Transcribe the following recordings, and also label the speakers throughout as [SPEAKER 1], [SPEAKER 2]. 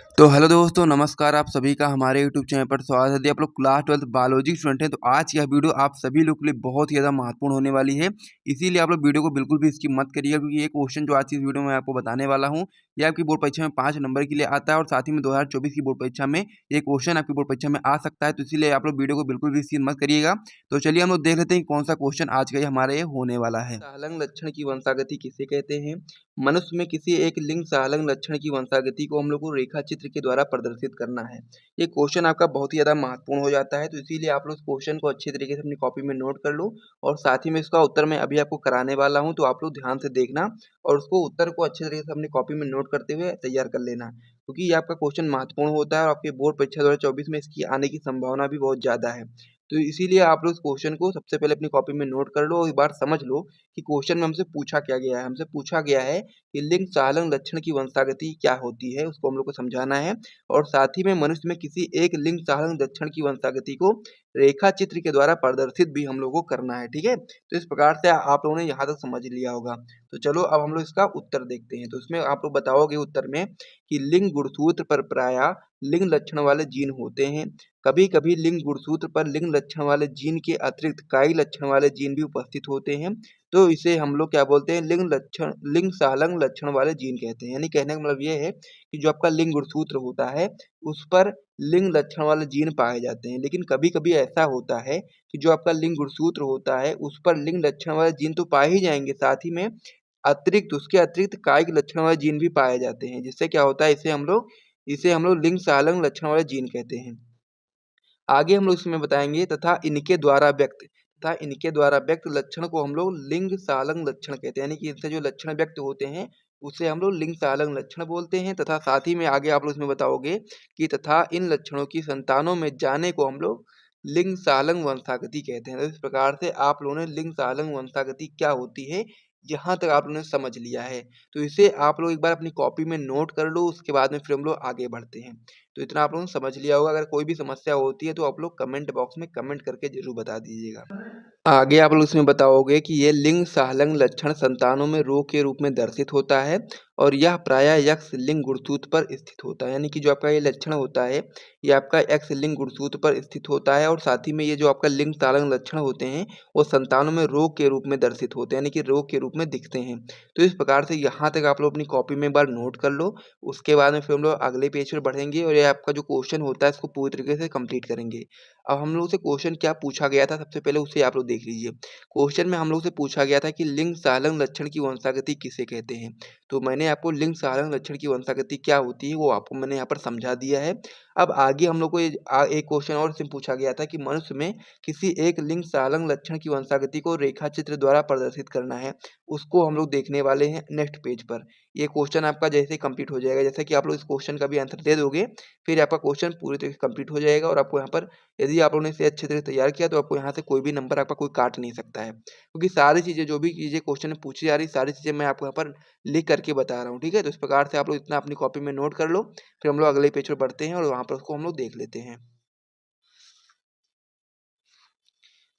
[SPEAKER 1] तो हेलो दोस्तों, नमस्कार। आप सभी का हमारे यूट्यूब चैनल पर स्वागत है। यदि आप लोग क्लास 12th बायोलॉजी स्टूडेंट हैं तो आज की यह वीडियो आप सभी लोग के लिए बहुत ही ज़्यादा महत्वपूर्ण होने वाली है। इसीलिए आप लोग वीडियो को बिल्कुल भी स्किप मत करिएगा, क्योंकि ये क्वेश्चन जो आज की इस वीडियो में आपको बताने वाला हूँ, ये आपकी बोर्ड परीक्षा में 5 नंबर के लिए आता है और साथ ही में 2024 की बोर्ड परीक्षा में ये क्वेश्चन आपकी बोर्ड परीक्षा में आ सकता है। तो इसीलिए आप लोग वीडियो को बिल्कुल भी स्किप मत करिएगा। तो चलिए हम लोग देख लेते हैं कि कौन सा क्वेश्चन आज का ये हमारे ये होने वाला है। सालंग लक्षण की वंशागति किसे कहते हैं? मनुष्य में किसी एक लिंग सालंग लक्षण की वंशागति को हम लोग को रेखा चित्र के द्वारा प्रदर्शित करना है। ये क्वेश्चन आपका बहुत ही ज़्यादा महत्वपूर्ण हो जाता है, तो इसीलिए आप लोग इस क्वेश्चन को अच्छे तरीके से अपनी कॉपी में नोट कर लो और साथ ही में इसका उत्तर मैं अभी आपको कराने वाला हूँ, तो आप लोग ध्यान से देखना और उसको उत्तर को अच्छे तरीके से अपनी कॉपी में नोट करते हुए तैयार कर लेना, क्योंकि ये आपका क्वेश्चन महत्वपूर्ण होता है और आपके बोर्ड परीक्षा 2024 में इसकी आने की संभावना भी बहुत ज़्यादा है। तो इसीलिए आप लोग इस क्वेश्चन को सबसे पहले अपनी कॉपी में नोट कर लो और एक बार समझ लो कि क्वेश्चन में हमसे पूछा क्या गया है। हमसे पूछा गया है कि लिंग सालंग लक्षण की वंशागति क्या होती है, उसको हम लोग को समझाना है और साथ ही में मनुष्य में किसी एक लिंग सालंग लक्षण की वंशागति को रेखा चित्र के द्वारा प्रदर्शित भी हम लोगों को करना है। ठीक है, तो इस प्रकार से आप लोगों ने यहाँ तक समझ लिया होगा। तो चलो अब हम लोग इसका उत्तर देखते हैं। तो इसमें आप लोग बताओगे उत्तर में कि लिंग गुणसूत्र पर प्रायः लिंग लक्षण वाले जीन होते हैं। कभी कभी लिंग गुणसूत्र पर लिंग लक्षण वाले जीन के अतिरिक्त कई लक्षण वाले जीन भी उपस्थित होते हैं। तो इसे हम लोग क्या बोलते हैं? लिंग सालंग लक्षण वाले जीन कहते हैं। यानी कहने का मतलब ये है कि जो आपका लिंग गुणसूत्र होता है उस पर लिंग लक्षण वाले जीन पाए जाते हैं, लेकिन कभी कभी ऐसा होता है कि जो आपका लिंग गुणसूत्र होता है उस पर लिंग लक्षण वाले जीन तो पाए ही जाएंगे, साथ ही में उसके अतिरिक्त कायिक लक्षण वाले जीन भी पाए जाते हैं, जिससे क्या होता है, इसे हम लोग लिंग सालंग लक्षण वाले जीन कहते हैं। आगे हम लोग इसमें बताएंगे तथा इनके द्वारा व्यक्त लक्षण को हम लोग लिंग सालंग लक्षण कहते हैं। यानी कि इनसे जो लक्षण व्यक्त होते हैं उसे हम लोग लिंग सालंग लक्षण बोलते हैं। तथा साथ ही में आगे आप लोग इसमें बताओगे कि तथा इन लक्षणों की संतानों में जाने को हम लोग लिंग सालंग वंशागति कहते हैं। तो इस प्रकार से आप लोगों ने लिंग सालंग वंशागति क्या होती है यहाँ तक आप लोगों ने समझ लिया है। तो इसे आप लोग एक बार अपनी कॉपी में नोट कर लो, उसके बाद में फिर हम लोग आगे बढ़ते हैं। तो इतना आप लोगों ने समझ लिया होगा। अगर कोई भी समस्या होती है तो आप लोग कमेंट बॉक्स में कमेंट करके जरूर बता दीजिएगा। आगे आप लोग इसमें बताओगे कि ये लिंग सालंग लक्षण संतानों में रोग के रूप में दर्शित होता है और यह प्रायः यक्ष लिंग गुणसूत्र पर स्थित होता है। यानी कि जो आपका ये लक्षण होता है ये आपका एक्स लिंग गुणसूत्र पर स्थित होता है और साथ ही में ये जो आपका लिंग सालंग लक्षण होते हैं वो संतानों में रोग के रूप में दर्शित होते हैं, यानी कि रोग के रूप में दिखते हैं। तो इस प्रकार से यहाँ तक आप लोग अपनी कॉपी में एक बार नोट कर लो। उसके बाद में फिर हम लोग अगले पेज पर बढ़ेंगे और ये आपका जो क्वेश्चन होता है इसको पूरी तरीके से कंप्लीट करेंगे। अब हम लोग से क्वेश्चन क्या पूछा गया था, सबसे पहले उसे आप लोग देख लीजिए। क्वेश्चन में हम लोग से पूछा गया था कि लिंग सालंग लक्षण की वंशागति किसे कहते हैं। तो मैंने आपको लिंग सालंग लक्षण की वंशागति क्या होती है वो आपको मैंने यहाँ पर समझा दिया है। अब आगे हम लोग को एक क्वेश्चन और से पूछा गया था कि मनुष्य में किसी एक लिंग सालंग लक्षण की वंशागति को रेखा चित्र द्वारा प्रदर्शित करना है। उसको हम लोग देखने वाले हैं नेक्स्ट पेज पर। ये क्वेश्चन आपका जैसे ही कंप्लीट हो जाएगा, जैसे कि आप लोग इस क्वेश्चन का भी आंसर दे दोगे, फिर आपका क्वेश्चन पूरी तरीके से कंप्लीट हो जाएगा और आपको यहाँ पर यदि आप लोगों ने इसे अच्छे तरह से तैयार किया तो आपको यहाँ से कोई भी नंबर आपका कोई काट नहीं सकता है, क्योंकि सारी चीज़ें जो भी चीज़ें क्वेश्चन में पूछी जा रही सारी चीज़ें मैं आपको यहाँ पर लिख करके बता रहा हूँ। ठीक है, तो इस प्रकार से आप लोग इतना अपनी कॉपी में नोट कर लो, फिर हम लोग अगले पेज पर बढ़ते हैं और वहाँ पर उसको हम लोग देख लेते हैं।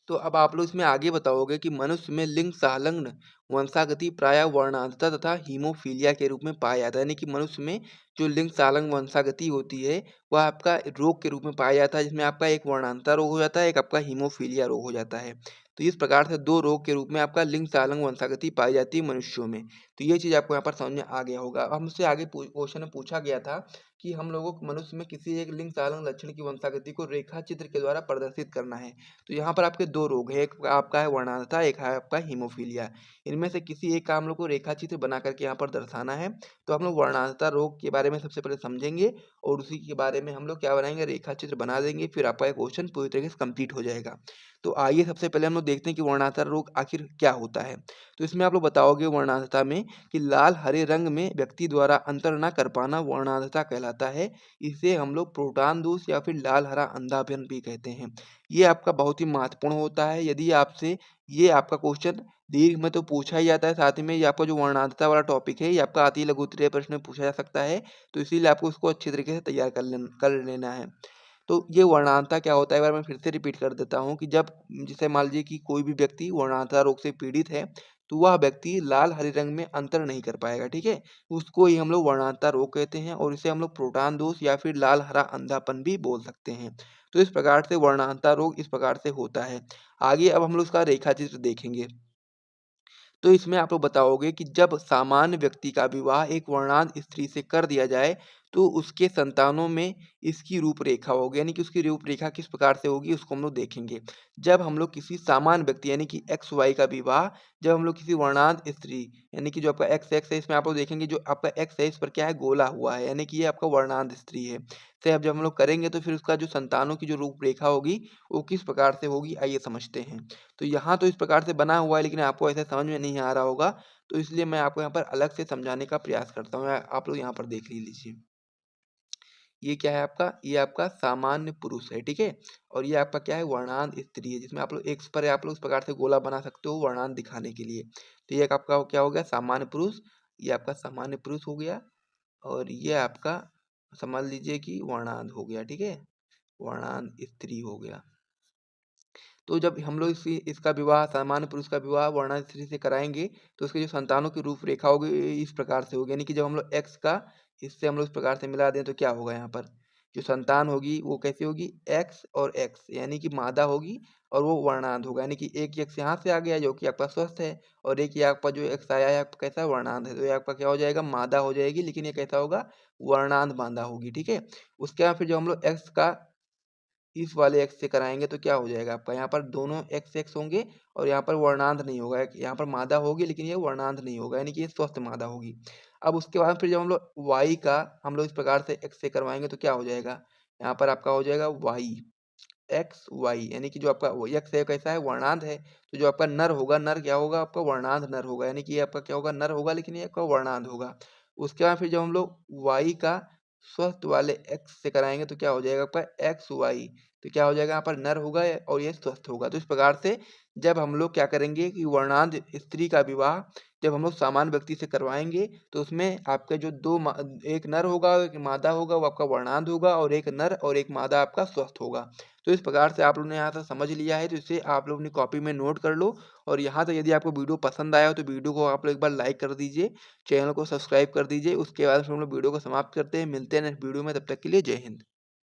[SPEAKER 1] तो अब आप लोग इसमें आगे बताओगे कि मनुष्य में लिंग संलग्न वंशागति प्रायः वर्णांधता तथा हीमोफीलिया के रूप में पाया जाता है। यानी कि मनुष्य में जो लिंग संलग्न वंशागति होती है वह आपका रोग के रूप में पाया जाता है, जिसमें आपका एक वर्णांधता रोग हो जाता है, एक आपका हीमोफीलिया रोग हो जाता है। तो इस प्रकार से दो रोग के रूप में आपका लिंग संलग्न वंशागति पाई जाती है मनुष्यों में। तो ये चीज़ आपको यहाँ पर समझ में आ गया होगा। अब हमसे आगे क्वेश्चन में पूछा गया था कि हम लोगों को मनुष्य में किसी एक लिंग संलग्न लक्षण की वंशागति को रेखा चित्र के द्वारा प्रदर्शित करना है। तो यहाँ पर आपके दो रोग हैं, एक आपका है वर्णांधता, एक है आपका हीमोफीलिया। इनमें से किसी एक का हम लोग को रेखा चित्र बना करके यहाँ पर दर्शाना है। तो हम लोग वर्णांधता रोग के बारे में सबसे पहले समझेंगे और उसी के बारे में हम लोग क्या बनाएंगे, रेखा चित्र बना देंगे, फिर आपका क्वेश्चन पूरी तरीके से कंप्लीट हो जाएगा। तो आइए सबसे पहले हम लोग देखते हैं कि वर्णांधता रोग आखिर क्या होता है। तो इसमें आप लोग बताओगे वर्णांधता में कि लाल हरे रंग में व्यक्ति द्वारा अंतर न कर पाना वर्णांधता कहलाता है। इसे हम लोग प्रोटान दोष या फिर लाल हरा अंधापन भी कहते हैं। ये आपका बहुत ही महत्वपूर्ण होता है। यदि आपसे ये आपका क्वेश्चन दीर्घ में तो पूछा ही जाता है, साथ ही में ये आपका जो वर्णांधता वाला टॉपिक है ये आपका अति लघु उत्तरीय प्रश्न में पूछा जा सकता है। तो इसीलिए आपको उसको अच्छी तरीके से तैयार कर लेना है। तो ये वर्णांधता क्या होता है, एक बार मैं फिर से रिपीट कर देता हूँ कि जब जैसे मान लीजिए कि कोई भी व्यक्ति वर्णांधता रोग से पीड़ित है, तो वह व्यक्ति लाल हरे रंग में अंतर नहीं कर पाएगा, ठीक है। उसको ही हम लोग वर्णांतर रोग कहते हैं और इसे हम लोग प्रोटान दोष या फिर लाल हरा अंधापन भी बोल सकते हैं। तो इस प्रकार से वर्णांतर रोग इस प्रकार से होता है। आगे अब हम लोग उसका रेखा चित्र देखेंगे। तो इसमें आप लोग बताओगे कि जब सामान्य व्यक्ति का विवाह एक वर्णांध स्त्री से कर दिया जाए तो उसके संतानों में इसकी रूपरेखा होगी, यानी कि उसकी रूपरेखा किस प्रकार से होगी उसको हम लोग देखेंगे। जब हम लोग किसी सामान्य व्यक्ति यानी कि एक्स वाई का विवाह जब हम लोग किसी वर्णांध स्त्री यानी कि जो आपका एक्स एक्स है इसमें आप लोग देखेंगे जो आपका एक्स है इस पर क्या है गोला हुआ है, यानी कि ये आपका वर्णांध स्त्री है। से अब जब हम लोग करेंगे तो फिर उसका जो संतानों की जो रूपरेखा होगी वो किस प्रकार से होगी आइए समझते हैं। तो यहाँ तो इस प्रकार से बना हुआ है लेकिन आपको ऐसा समझ में नहीं आ रहा होगा, तो इसलिए मैं आपको यहाँ पर अलग से समझाने का प्रयास करता हूँ। आप लोग यहाँ पर देख ही लीजिए। ये क्या है आपका? ये आपका सामान्य पुरुष है, ठीक है? और ये आपका क्या है? वर्णांध स्त्री है, जिसमें आप लोग एक्स पर आप लोग इस प्रकार से गोला बना सकते हो वर्णांध दिखाने के लिए। तो ये एक आपका क्या हो गया? सामान्य पुरुष। ये आपका सामान्य पुरुष हो गया और ये आपका समझ लीजिए कि वर्णांध हो गया, ठीक है? वर्णांध स्त्री हो गया। तो जब हम लोग इसका विवाह सामान्य पुरुष का विवाह वर्णांध स्त्री से कराएंगे तो उसके जो संतानों की रूपरेखा होगी इस प्रकार से होगी, यानी कि जब हम लोग एक्स का इससे हम लोग इस प्रकार से मिला दें तो क्या होगा यहाँ पर जो संतान होगी वो कैसी होगी एक्स और एक्स यानी कि मादा होगी और वो वर्णांध होगा, यानी कि एक एक्स यहाँ से आ गया जो कि आपका स्वस्थ है और एक ये आपका जो एक्स आया है आपका कैसा वर्णांध है, तो ये आपका क्या हो जाएगा मादा हो जाएगी, लेकिन ये कैसा होगा वर्णांध मादा होगी, ठीक है। उसके बाद फिर जो हम लोग एक्स का इस वाले एक्स से कराएंगे तो क्या हो जाएगा आपका यहाँ पर दोनों एक्स एक्स होंगे और यहाँ पर वर्णांध नहीं होगा, यहाँ पर मादा होगी लेकिन ये वर्णांध नहीं होगा, यानी कि ये स्वस्थ मादा होगी। अब उसके बाद फिर जब हम लोग वाई का हम लोग इस प्रकार से एक्स से करवाएंगे तो क्या हो जाएगा यहाँ पर आपका हो जाएगा वाई एक्स वाई, यानी कि जो आपका एक्स है कैसा है वर्णांध है, तो जो आपका नर होगा नर क्या होगा आपका वर्णांध नर होगा, यानी कि ये आपका क्या होगा नर होगा लेकिन ये आपका वर्णांध होगा। उसके बाद फिर जब हम लोग वाई का स्वस्थ वाले एक्स से कराएंगे तो क्या हो जाएगा आपका एक्स वाई, तो क्या हो जाएगा यहाँ पर नर होगा और ये स्वस्थ होगा। तो इस प्रकार से जब हम लोग क्या करेंगे कि वर्णांध स्त्री का विवाह जब हम लोग सामान्य व्यक्ति से करवाएंगे तो उसमें आपका जो एक नर होगा और एक मादा होगा वो आपका वर्णांध होगा और एक नर और एक मादा आपका स्वस्थ होगा। तो इस प्रकार से आप लोगों ने यहाँ तक समझ लिया है तो इसे आप लोग अपनी कॉपी में नोट कर लो। और यहाँ तक यदि आपको वीडियो पसंद आया हो तो वीडियो को आप लोग एक बार लाइक कर दीजिए, चैनल को सब्सक्राइब कर दीजिए। उसके बाद फिर हम लोग वीडियो को समाप्त करते हैं, मिलते हैं नेक्स्ट वीडियो में, तब तक के लिए जय हिंद।